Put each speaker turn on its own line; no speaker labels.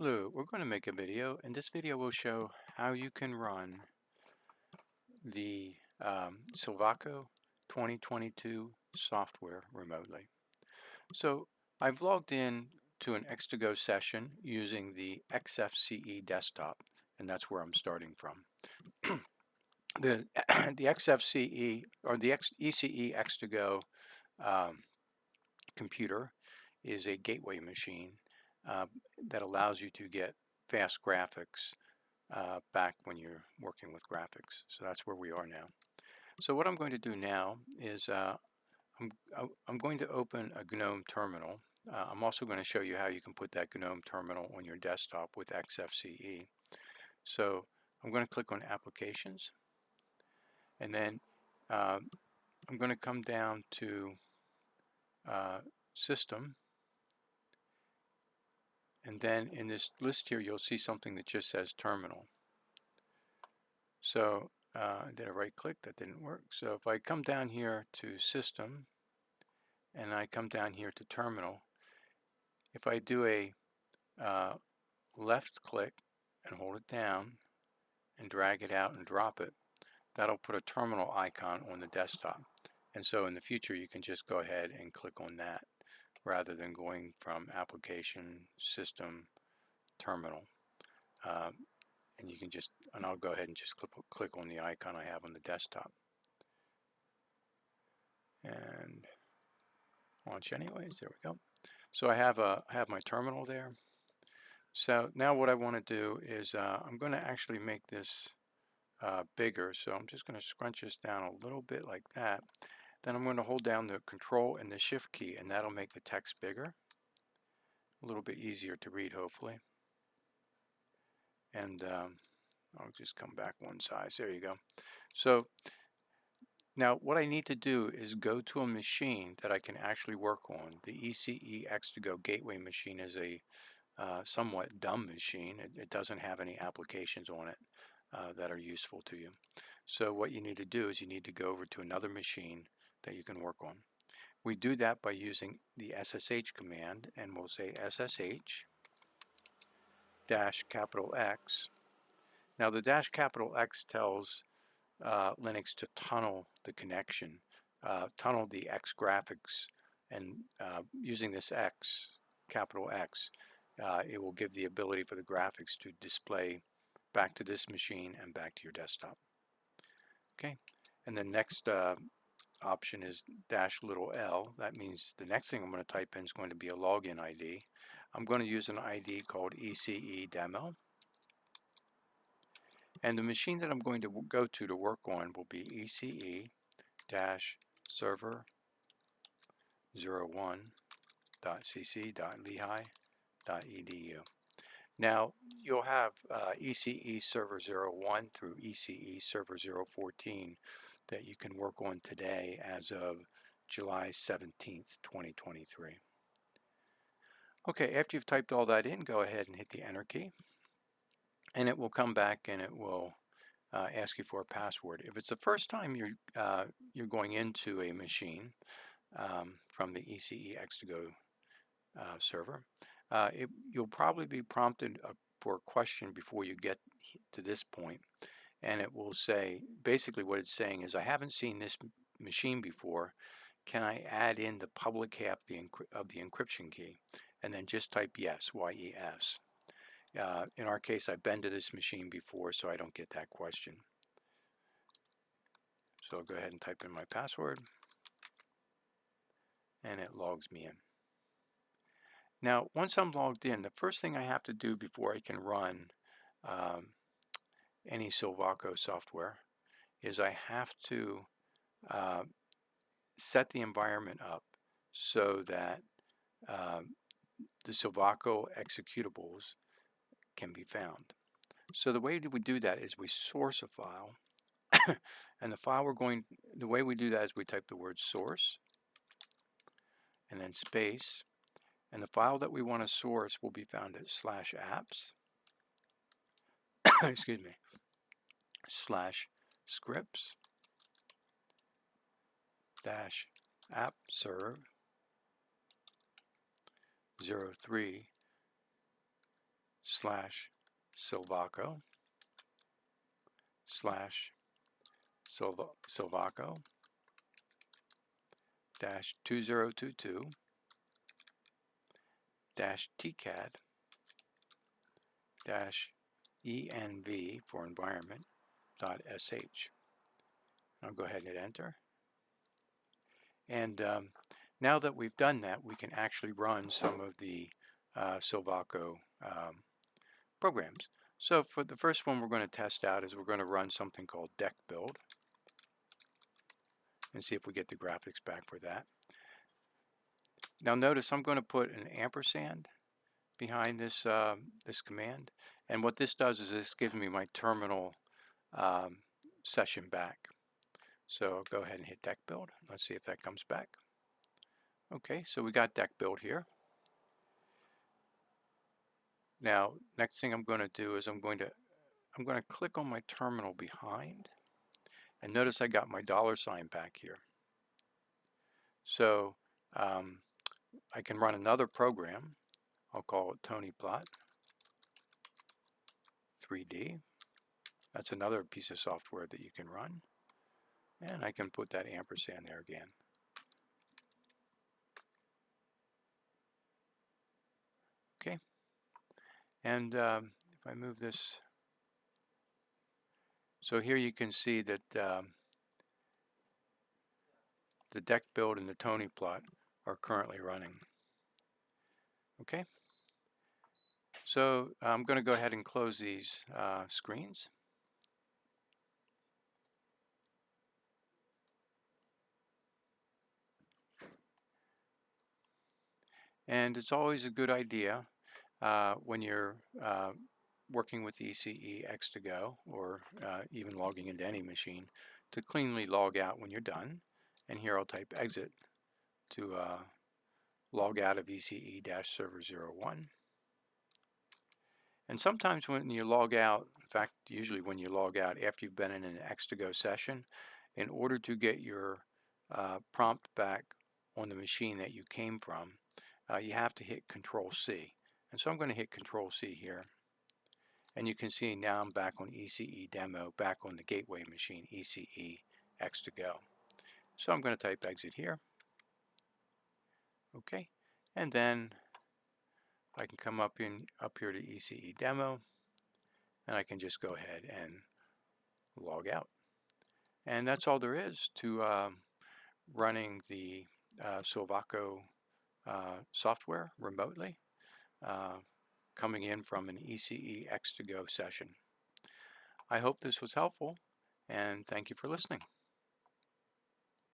Hello, we're going to make a video, and this video will show how you can run the Silvaco 2022 software remotely. So I've logged in to an X2Go session using the XFCE desktop, and that's where I'm starting from. the the XFCE or the ECE X2Go um, computer is a gateway machine uh, that allows you to get fast graphics back when you're working with graphics. So that's where we are now. So what I'm going to do now is I'm going to open a GNOME terminal. I'm also going to show you how you can put that GNOME terminal on your desktop with XFCE. So I'm going to click on Applications, and then I'm going to come down to System, and then in this list here you'll see something that just says Terminal. So I did a right click, that didn't work. So if I come down here to System and I come down here to Terminal, if I do a left click and hold it down and drag it out and drop it, that'll put a terminal icon on the desktop. And so in the future you can just go ahead and click on that rather than going from Application, System, Terminal. And you can just, and I'll go ahead and just click on the icon I have on the desktop. And launch anyways, there we go. So I have my terminal there. So now what I want to do is I'm going to actually make this bigger. So I'm just going to scrunch this down a little bit like that. Then I'm going to hold down the Control and the Shift key, and that'll make the text bigger. A little bit easier to read, hopefully. And I'll just come back one size. There you go. So now what I need to do is go to a machine that I can actually work on. The ECE X2Go gateway machine is a somewhat dumb machine. It doesn't have any applications on it that are useful to you. So what you need to do is you need to go over to another machine that you can work on. We do that by using the SSH command, and we'll say SSH -X. Now the -X tells Linux to tunnel the connection, tunnel the X graphics, and using this X, capital X, it will give the ability for the graphics to display back to this machine and back to your desktop. Okay, and the next option is -L. That means the next thing I'm going to type in is going to be a login ID. I'm going to use an ID called ECE demo. And the machine that I'm going to go to work on will be ECE-server01.cc.lehigh.edu. Now, you'll have ECE Server 01 through ECE Server 014 that you can work on today as of July 17th, 2023. Okay, after you've typed all that in, go ahead and hit the Enter key. And it will come back and it will ask you for a password. If it's the first time you're going into a machine from the ECE X2Go server, you'll probably be prompted for a question before you get to this point, and it will say, basically what it's saying is, I haven't seen this machine before. Can I add in the public half of the encryption key? And then just type yes, Y-E-S. In our case, I've been to this machine before, so I don't get that question. So I'll go ahead and type in my password, and it logs me in. Now, once I'm logged in, the first thing I have to do before I can run any Silvaco software is I have to set the environment up so that the Silvaco executables can be found. So the way that we do that is we source a file, and the way we do that is we type the word source and then space, and the file that we want to source will be found at /apps excuse me, /scripts -appserv 03 Silvaco Silvaco -2022 -TCAD -ENV for environment.sh. I'll go ahead and hit enter. And now that we've done that, we can actually run some of the Silvaco programs. So for the first one we're going to test out is we're going to run something called deck build and see if we get the graphics back for that. Now notice I'm going to put an ampersand behind this this command, and what this does is this gives me my terminal session back. So I'll go ahead and hit deck build. Let's see if that comes back. Okay, so we got deck build here. Now next thing I'm going to do is I'm going to click on my terminal behind, and notice I got my $sign back here. So I can run another program. I'll call it TonyPlot 3D. That's another piece of software that you can run. And I can put that ampersand there again. Okay. And if I move this, so here you can see that the deck build and the TonyPlot are currently running. Okay. So I'm going to go ahead and close these screens. And it's always a good idea when you're working with ECE X2Go or even logging into any machine to cleanly log out when you're done. And here I'll type exit to log out of ECE-server01. And sometimes when you log out, in fact usually when you log out after you've been in an X2Go session, in order to get your prompt back on the machine that you came from, you have to hit Control-C. And so I'm going to hit Control-C here. And you can see now I'm back on ECE demo, back on the gateway machine, ECE X2Go. So I'm going to type exit here. Okay. And then I can come up here to ECE demo, and I can just go ahead and log out. And that's all there is to running the Silvaco software remotely, coming in from an ECE X2Go session. I hope this was helpful, and thank you for listening.